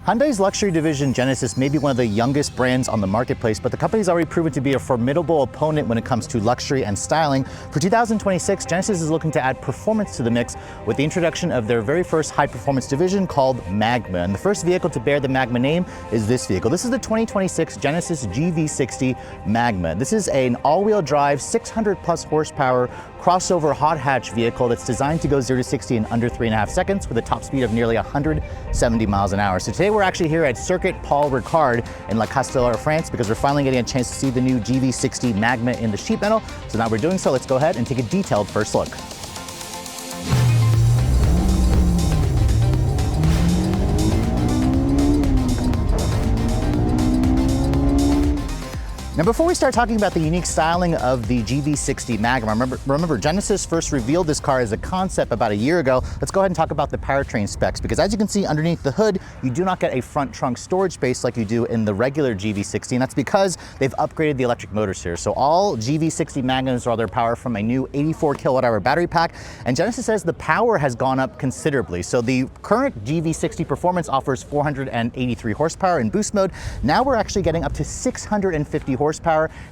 Hyundai's luxury division Genesis may be one of the youngest brands on the marketplace, but the company's already proven to be a formidable opponent when it comes to luxury and styling. For 2026, Genesis is looking to add performance to the mix with the introduction of their very first high-performance division called Magma. And the first vehicle to bear the Magma name is this vehicle. This is the 2026 Genesis GV60 Magma. This is an all-wheel drive, 600-plus horsepower crossover hot hatch vehicle that's designed to go 0 to 60 in under 3.5 seconds with a top speed of nearly 170 miles an hour. So today we're actually here at Circuit Paul Ricard in La Castellar, France, because we're finally getting a chance to see the new GV60 Magma in the sheet metal. So now we're doing so, let's go ahead and take a detailed first look. Now, before we start talking about the unique styling of the GV60 Magma, remember Genesis first revealed this car as a concept about a year ago. Let's go ahead and talk about the powertrain specs, because as you can see underneath the hood, you do not get a front trunk storage space like you do in the regular GV60, and that's because they've upgraded the electric motors here. So all GV60 Magmas draw their power from a new 84 kilowatt-hour battery pack, and Genesis says the power has gone up considerably. So the current GV60 Performance offers 483 horsepower in boost mode. Now we're actually getting up to 650 horsepower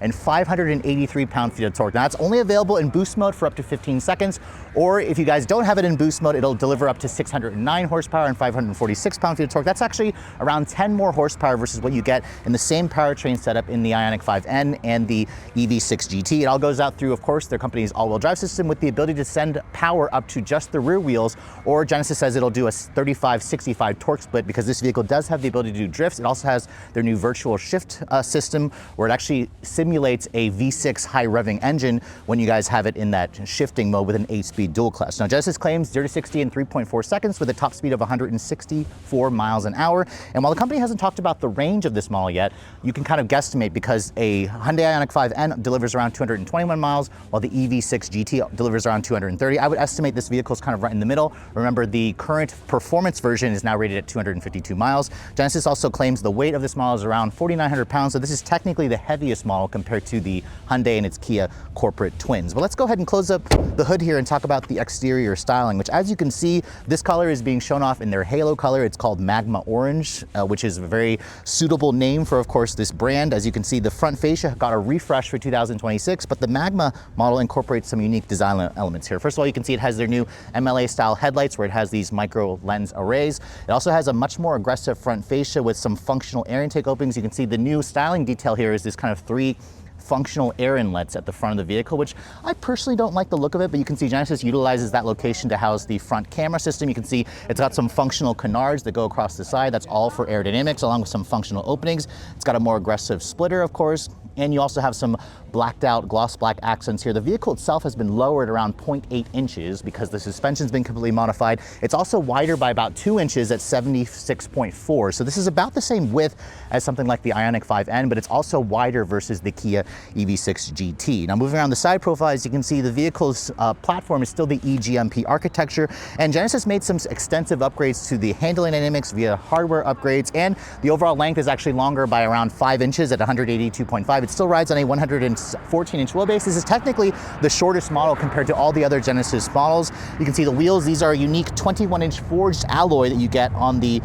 and 583 pound-feet of torque. Now that's only available in boost mode for up to 15 seconds, or if you guys don't have it in boost mode, it'll deliver up to 609 horsepower and 546 pound-feet of torque. That's actually around 10 more horsepower versus what you get in the same powertrain setup in the Ioniq 5N and the EV6 GT. It all goes out through, of course, their company's all-wheel drive system with the ability to send power up to just the rear wheels, or Genesis says it'll do a 35-65 torque split because this vehicle does have the ability to do drifts. It also has their new virtual shift system where it actually simulates a V6 high revving engine when you guys have it in that shifting mode with an 8-speed dual clutch. Now Genesis claims 0 to 60 in 3.4 seconds with a top speed of 164 miles an hour. And while the company hasn't talked about the range of this model yet, you can kind of guesstimate because a Hyundai Ioniq 5N delivers around 221 miles while the EV6 GT delivers around 230. I would estimate this vehicle is kind of right in the middle. Remember, the current performance version is now rated at 252 miles. Genesis also claims the weight of this model is around 4,900 pounds, so this is technically the heaviest model compared to the Hyundai and its Kia corporate twins. But let's go ahead and close up the hood here and talk about the exterior styling, which, as you can see, this color is being shown off in their halo color. It's called Magma Orange, which is a very suitable name for, of course, this brand. As you can see, the front fascia got a refresh for 2026, but the Magma model incorporates some unique design elements here. First of all, you can see it has their new MLA style headlights where it has these micro lens arrays. It also has a much more aggressive front fascia with some functional air intake openings. You can see the new styling detail here is this kind of 3 functional air inlets at the front of the vehicle, which I personally don't like the look of it, but you can see Genesis utilizes that location to house the front camera system. You can see it's got some functional canards that go across the side. That's all for aerodynamics, along with some functional openings. It's got a more aggressive splitter, of course, and you also have some blacked out gloss black accents here. The vehicle itself has been lowered around 0.8 inches because the suspension's been completely modified. It's also wider by about 2 inches at 76.4. So this is about the same width as something like the Ioniq 5N, but it's also wider versus the Kia EV6 GT. Now moving around the side profile, as you can see, the vehicle's platform is still the eGMP architecture, and Genesis made some extensive upgrades to the handling dynamics via hardware upgrades, and the overall length is actually longer by around 5 inches at 182.5. It still rides on a 114-inch wheelbase. This is technically the shortest model compared to all the other Genesis models. You can see the wheels. These are a unique 21-inch forged alloy that you get on the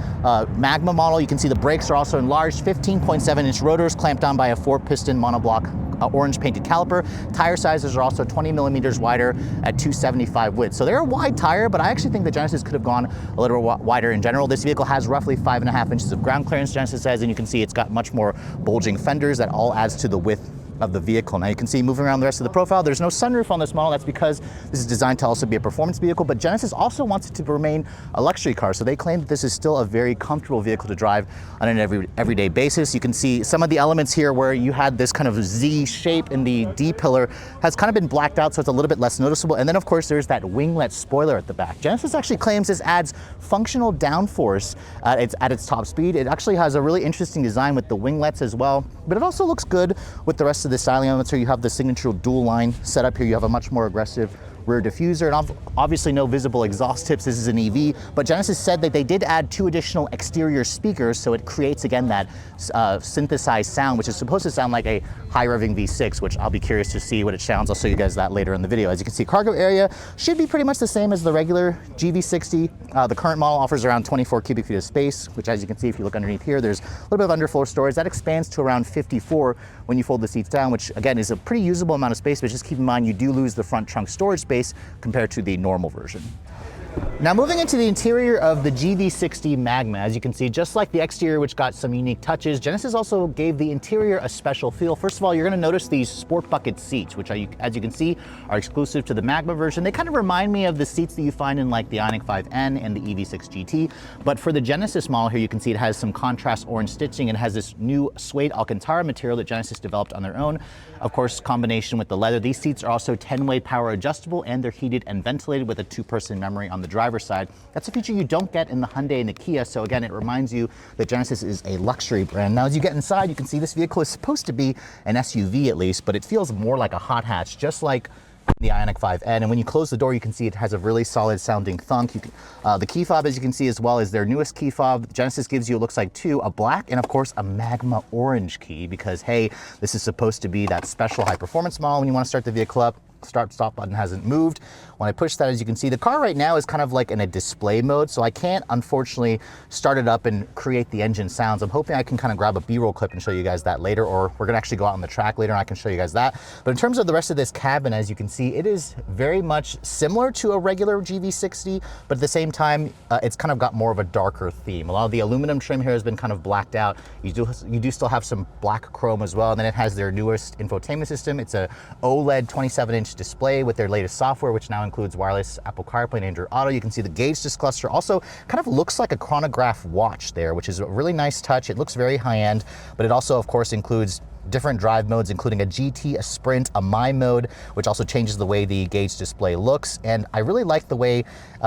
Magma model. You can see the brakes are also enlarged, 15.7-inch rotors clamped down by a 4-piston monoblock orange painted caliper. Tire sizes are also 20 millimeters wider at 275 width. So they're a wide tire, but I actually think the Genesis could have gone a little wider in general. This vehicle has roughly 5.5 inches of ground clearance, Genesis says, and you can see it's got much more bulging fenders that all adds to the width of the vehicle. Now you can see moving around the rest of the profile, there's no sunroof on this model. That's because this is designed to also be a performance vehicle, but Genesis also wants it to remain a luxury car. So they claim that this is still a very comfortable vehicle to drive on an everyday basis. You can see some of the elements here where you had this kind of Z shape in the D pillar has kind of been blacked out, so it's a little bit less noticeable. And then of course there's that winglet spoiler at the back. Genesis actually claims this adds functional downforce at its top speed. It actually has a really interesting design with the winglets as well, but it also looks good with the rest of the styling elements here. You have the signature dual line setup here. You have a much more aggressive rear diffuser, and obviously no visible exhaust tips. This is an EV, but Genesis said that they did add 2 additional exterior speakers, so it creates again that synthesized sound, which is supposed to sound like a high revving V6, which I'll be curious to see what it sounds. I'll show you guys that later in the video. As you can see, cargo area should be pretty much the same as the regular GV60. The current model offers around 24 cubic feet of space, which, as you can see, if you look underneath here, there's a little bit of underfloor storage. That expands to around 54 when you fold the seats down, which again is a pretty usable amount of space, but just keep in mind you do lose the front trunk storage space compared to the normal version. Now moving into the interior of the GV60 Magma, as you can see, just like the exterior, which got some unique touches, Genesis also gave the interior a special feel. First of all, you're going to notice these sport bucket seats, which as you can see, are exclusive to the Magma version. They kind of remind me of the seats that you find in like the Ioniq 5N and the EV6 GT. But for the Genesis model here, you can see it has some contrast orange stitching and has this new suede Alcantara material that Genesis developed on their own. Of course, combination with the leather. These seats are also 10-way power adjustable, and they're heated and ventilated with a 2-person memory on the driver's side. That's a feature you don't get in the Hyundai and the Kia, so again, it reminds you that Genesis is a luxury brand. Now, as you get inside, you can see this vehicle is supposed to be an SUV at least, but it feels more like a hot hatch, just like the Ioniq 5N. And when you close the door, you can see it has a really solid sounding thunk. The key fob, as you can see, as well as their newest key fob, Genesis gives you, it looks like 2, a black and of course a Magma orange key, because hey, this is supposed to be that special high performance model when you want to start the vehicle up. Start-stop button hasn't moved. When I push that, as you can see, the car right now is kind of like in a display mode, so I can't unfortunately start it up and create the engine sounds. I'm hoping I can kind of grab a B-roll clip and show you guys that later, or we're gonna actually go out on the track later and I can show you guys that. But in terms of the rest of this cabin, as you can see, it is very much similar to a regular GV60, but at the same time, it's kind of got more of a darker theme. A lot of the aluminum trim here has been kind of blacked out. You do still have some black chrome as well, and then it has their newest infotainment system. It's a OLED 27-inch display with their latest software, which now includes wireless Apple CarPlay and Android Auto. You can see the gauge disc cluster also kind of looks like a chronograph watch there, which is a really nice touch. It looks very high-end, but it also, of course, includes different drive modes, including a GT, a Sprint, a My mode, which also changes the way the gauge display looks. And I really like the way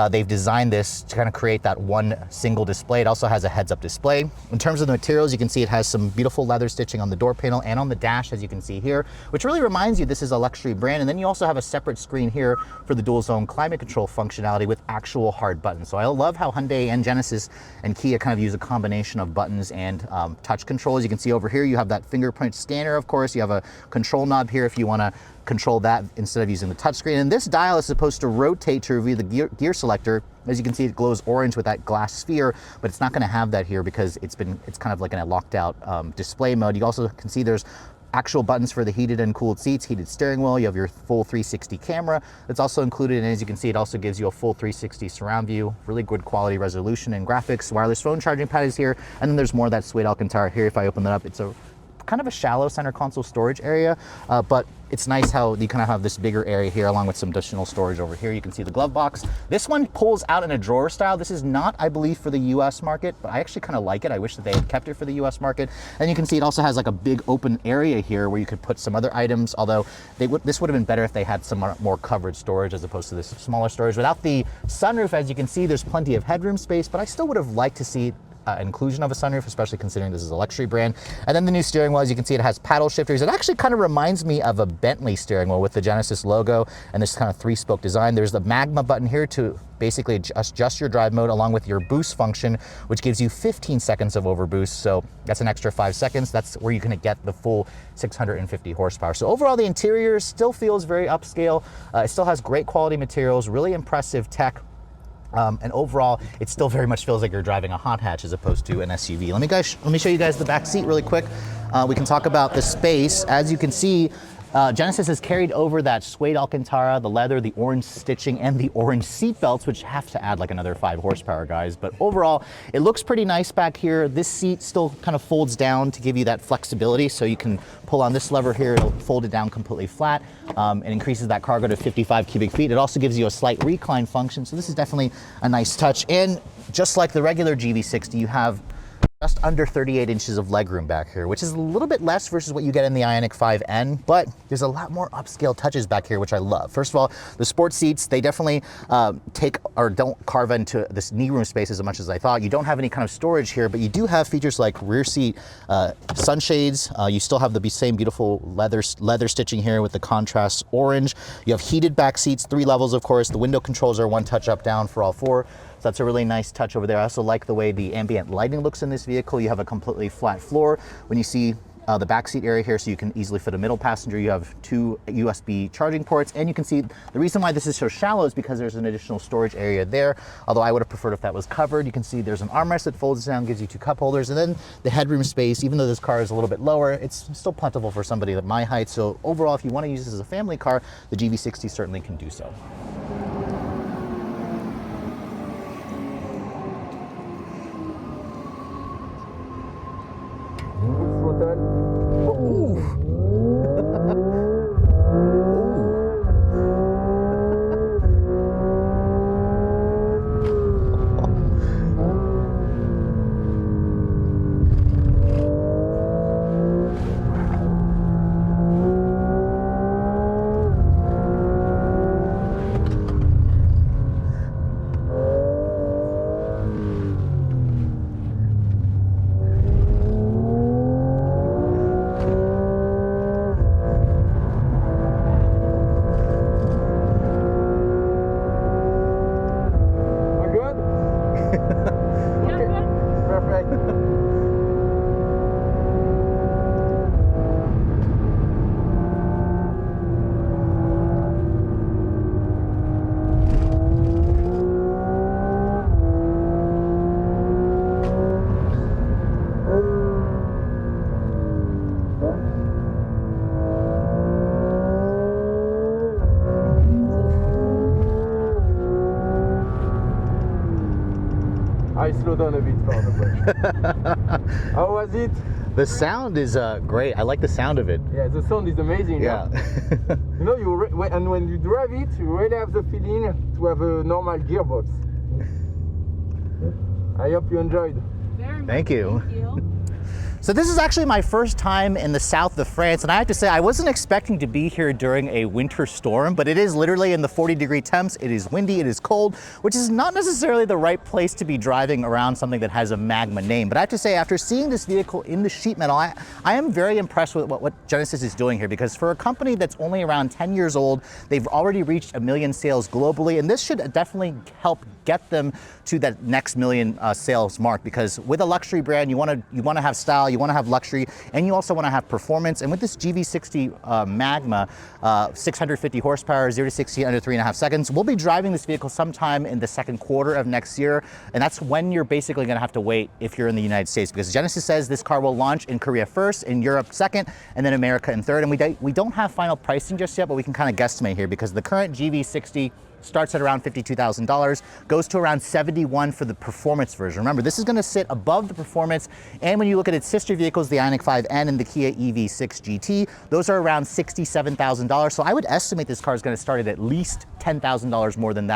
they've designed this to kind of create that one single display. It also has a heads-up display. In terms of the materials, you can see it has some beautiful leather stitching on the door panel and on the dash, as you can see here, which really reminds you this is a luxury brand. And then you also have a separate screen here for the dual zone climate control functionality with actual hard buttons. So I love how Hyundai and Genesis and Kia kind of use a combination of buttons and touch controls. You can see over here, you have that fingerprint scanner, of course. You have a control knob here if you want to control that instead of using the touchscreen. And this dial is supposed to rotate to reveal the gear selector. As you can see, it glows orange with that glass sphere, but it's not going to have that here because it's kind of like in a locked out display mode. You also can see there's actual buttons for the heated and cooled seats, heated steering wheel. You have your full 360 camera that's also included, and as you can see, it also gives you a full 360 surround view, really good quality resolution and graphics. Wireless phone charging pad is here, and then there's more of that suede Alcantara here. If I open that up, it's a kind of a shallow center console storage area, but it's nice how you kind of have this bigger area here along with some additional storage over here. You can see the glove box. This one pulls out in a drawer style. This is not, I believe, for the US market, but I actually kind of like it. I wish that they had kept it for the US market. And you can see it also has like a big open area here where you could put some other items, although this would have been better if they had some more covered storage as opposed to this smaller storage. Without the sunroof, as you can see, there's plenty of headroom space, but I still would have liked to see inclusion of a sunroof, especially considering this is a luxury brand. And then the new steering wheel, as you can see, it has paddle shifters. It actually kind of reminds me of a Bentley steering wheel with the Genesis logo and this kind of 3-spoke design. There's the Magma button here to basically adjust your drive mode along with your boost function, which gives you 15 seconds of overboost. So that's an extra 5 seconds. That's where you're going to get the full 650 horsepower. So overall, the interior still feels very upscale. It still has great quality materials, really impressive tech. And overall, it still very much feels like you're driving a hot hatch as opposed to an SUV. Let me show you guys the back seat really quick. We can talk about the space. As you can see, Genesis has carried over that suede Alcantara, the leather, the orange stitching, and the orange seat belts, which have to add like another 5 horsepower, guys. But overall, it looks pretty nice back here. This seat still kind of folds down to give you that flexibility. So you can pull on this lever here, it'll fold it down completely flat. It increases that cargo to 55 cubic feet. It also gives you a slight recline function. So this is definitely a nice touch. And just like the regular GV60, you have Just under 38 inches of legroom back here, which is a little bit less versus what you get in the Ioniq 5N, but there's a lot more upscale touches back here, which I love. First of all, the sport seats, they definitely take or don't carve into this knee room space as much as I thought. You don't have any kind of storage here, but you do have features like rear seat sunshades. You still have the same beautiful leather stitching here with the contrast orange. You have heated back seats, 3 levels, of course. The window controls are 1 touch up down for all 4. So that's a really nice touch over there. I also like the way the ambient lighting looks in this vehicle. You have a completely flat floor. When you see the back seat area here, so you can easily fit a middle passenger, you have 2 USB charging ports, and you can see the reason why this is so shallow is because there's an additional storage area there, although I would have preferred if that was covered. You can see there's an armrest that folds down, gives you 2 cup holders, and then the headroom space, even though this car is a little bit lower, it's still plentiful for somebody at my height. So overall, if you want to use this as a family car, the GV60 certainly can do so. I slow down a bit for the break. How was it? The sound is great. I like the sound of it. Yeah, the sound is amazing. Yeah. You know, and when you drive it, you really have the feeling to have a normal gearbox. I hope you enjoyed. Very much. Thank you. Thank you. So this is actually my first time in the south of France, and I have to say I wasn't expecting to be here during a winter storm, but it is literally in the 40-degree temps. It is windy, it is cold, which is not necessarily the right place to be driving around something that has a Magma name. But I have to say, after seeing this vehicle in the sheet metal, I am very impressed with what Genesis is doing here, because for a company that's only around 10 years old, they've already reached 1 million sales globally, and this should definitely help get them to that next 1 million sales mark, because with a luxury brand, you want to have style, you want to have luxury, and you also want to have performance. And with this GV60 Magma, 650 horsepower, 0 to 60 under 3.5 seconds, we'll be driving this vehicle sometime in the second quarter of next year, and that's when you're basically going to have to wait if you're in the United States, because Genesis says this car will launch in Korea first, in Europe second, and then America in third. And we don't have final pricing just yet, but we can kind of guesstimate here, because the current GV60 starts at around $52,000, goes to around $71,000 for the performance version. Remember, this is going to sit above the performance, and when you look at its sister vehicles, the Ioniq 5N and the Kia EV6 GT, those are around $67,000. So I would estimate this car is going to start at least $10,000 more than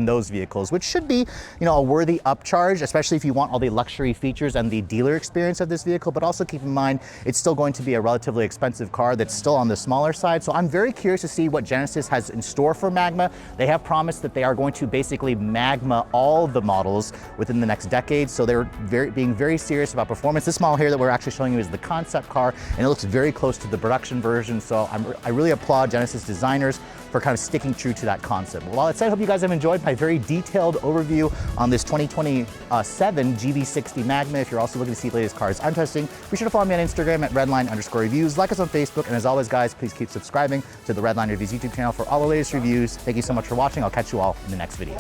those vehicles, which should be, you know, a worthy upcharge, especially if you want all the luxury features and the dealer experience of this vehicle. But also keep in mind, it's still going to be a relatively expensive car that's still on the smaller side. So I'm very curious to see what Genesis has in store for Magma. They have promised that they are going to basically Magma all the models within the next decade. So they're being very serious about performance. This model here that we're actually showing you is the concept car, and it looks very close to the production version. So I really applaud Genesis designers for kind of sticking true to that concept. Well, that said, I hope you guys have enjoyed my very detailed overview on this 2027 GV60 Magma. If you're also looking to see the latest cars I'm testing, be sure to follow me on Instagram at Redline_reviews. Like us on Facebook, and as always, guys, please keep subscribing to the Redline Reviews YouTube channel for all the latest reviews. Thank you so much for watching. I'll catch you all in the next video.